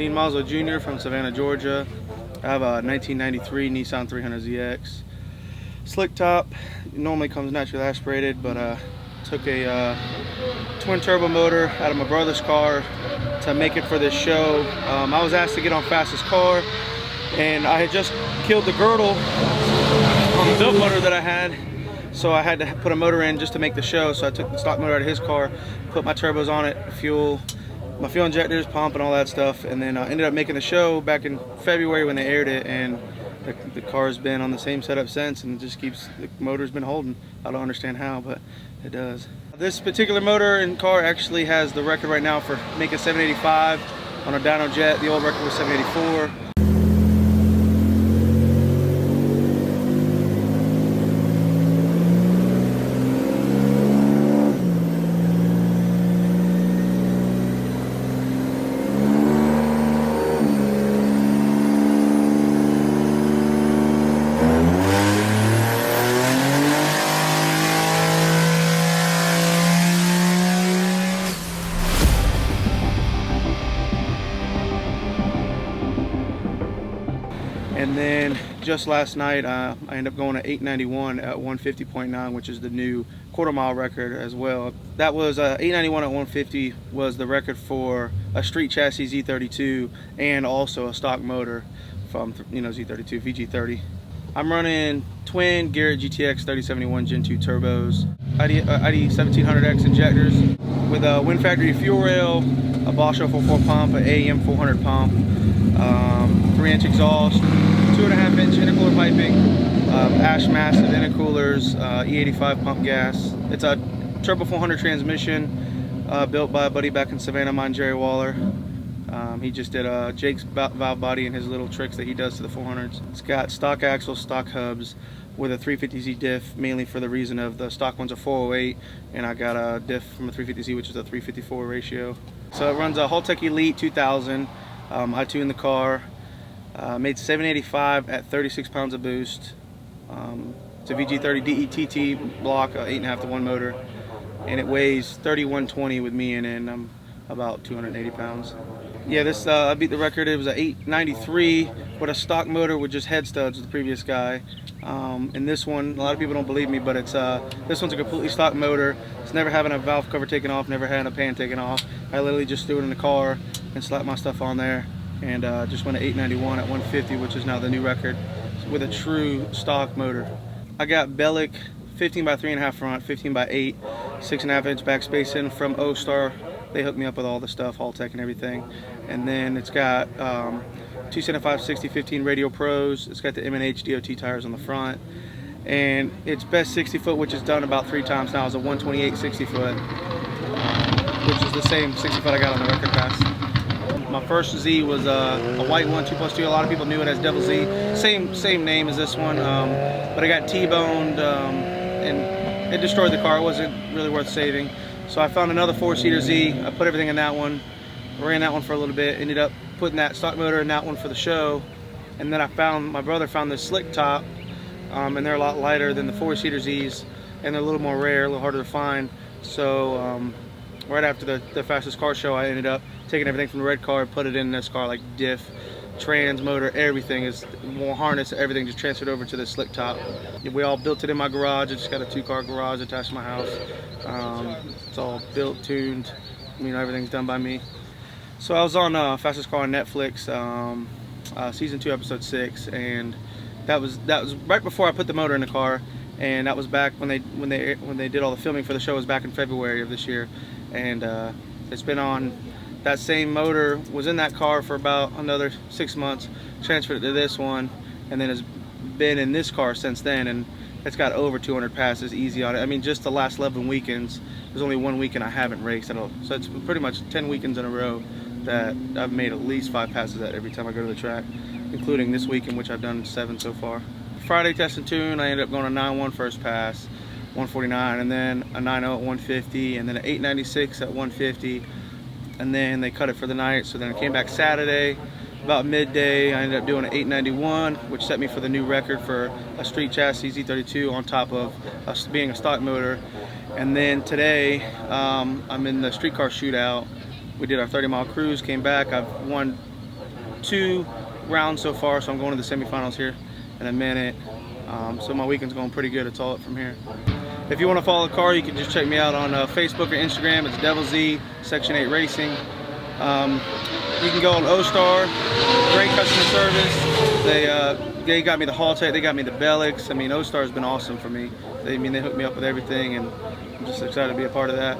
Dean Mazzo Jr. from Savannah, Georgia. I have a 1993 Nissan 300ZX. Slick top, it normally comes naturally aspirated, but took a twin turbo motor out of my brother's car to make it for this show. I was asked to get on fastest car, and I had just killed the girdle on the built motor that I had, so I had to put a motor in just to make the show. So I took the stock motor out of his car, put my turbos on it, my fuel injectors, pump, and all that stuff, and then I ended up making the show back in February when they aired it, and the car's been on the same setup since, and it just keeps, the motor's been holding. I don't understand how, but it does. This particular motor and car actually has the record right now for making 785 on a dyno jet. The old record was 784. And then just last night, I ended up going to 891 at 150.9, which is the new quarter-mile record as well. That was 891 at 150 was the record for a street chassis Z32 and also a stock motor from Z32 VG30. I'm running twin Garrett GTX 3071 Gen 2 turbos, ID 1700X injectors with a Wind Factory fuel rail, a Bosch 044 pump, an AEM 400 pump, 3-inch exhaust, 2.5-inch intercooler piping, Ash Massive intercoolers, E85 pump gas. It's a Turbo 400 transmission built by a buddy back in Savannah, mine Jerry Waller. He just did Jake's valve body and his little tricks that he does to the 400s. It's got stock axles, stock hubs with a 350Z diff, mainly for the reason of the stock one's a 408, and I got a diff from a 350Z, which is a 354 ratio. So it runs a Haltech Elite 2000. I tuned the car, made 785 at 36 pounds of boost. It's a VG30 DETT block, 8.5 to 1 motor, and it weighs 3120 with me in it, and I'm about 280 pounds. Yeah, this I beat the record. It was an 893 with a stock motor with just head studs with the previous guy. And this one, a lot of people don't believe me, but it's this one's a completely stock motor. It's never having a valve cover taken off, never had a pan taken off. I literally just threw it in the car and slapped my stuff on there, and just went to 891 at 150, which is now the new record with a true stock motor. I got Bellic 15 by 3.5 front, 15 by 8, 6.5-inch back spacing from O-Star. They hooked me up with all the stuff, Haltech and everything. And then it's got 275 6015 Radio Pros. It's got the M&H DOT tires on the front. And its best 60 foot, which is done about 3 times now, is a 128 60 foot, which is the same 60 foot I got on the record pass. My first Z was a white one, 2+2. A lot of people knew it as Devil Z. Same name as this one, but I got T-boned and it destroyed the car. It wasn't really worth saving. So I found another 4-seater Z. I put everything in that one, ran that one for a little bit, ended up putting that stock motor in that one for the show. And then my brother found this slick top, and they're a lot lighter than the 4-seater Zs, and they're a little more rare, a little harder to find. So right after the fastest car show, I ended up taking everything from the red car, put it in this car, like diff, trans, motor, everything is more harness, everything just transferred over to the slick top. We all built it in my garage. I just got a 2-car garage attached to my house. It's all built, tuned, everything's done by me. So I was on Fastest Car on Netflix, season 2, episode 6, and that was right before I put the motor in the car, and that was back when they did all the filming for the show. Was back in February of this year, and it's been on. That same motor was in that car for about another 6 months, transferred it to this one, and then has been in this car since then, and it's got over 200 passes easy on it. I mean, just the last 11 weekends, there's only one weekend I haven't raced at all. So it's pretty much 10 weekends in a row that I've made at least 5 passes at every time I go to the track, including this weekend, which I've done 7 so far. Friday test and tune, I ended up going a 9.1 first pass, 149, and then a 9.0 at 150, and then an 8.96 at 150. And then they cut it for the night, so then I came back Saturday about midday. I ended up doing an 891, which set me for the new record for a street chassis Z32 on top of us being a stock motor. And then today I'm in the street car shootout. We did our 30-mile cruise, came back. I've won 2 rounds so far, so I'm going to the semifinals here in a minute. So my weekend's going pretty good. It's all up from here. If you want to follow the car, you can just check me out on Facebook or Instagram. It's Devil Z Section 8 Racing. You can go on O-Star. Great customer service. They got me the Haltech. They got me the Bellix. I mean, O-Star has been awesome for me. They hooked me up with everything, and I'm just excited to be a part of that.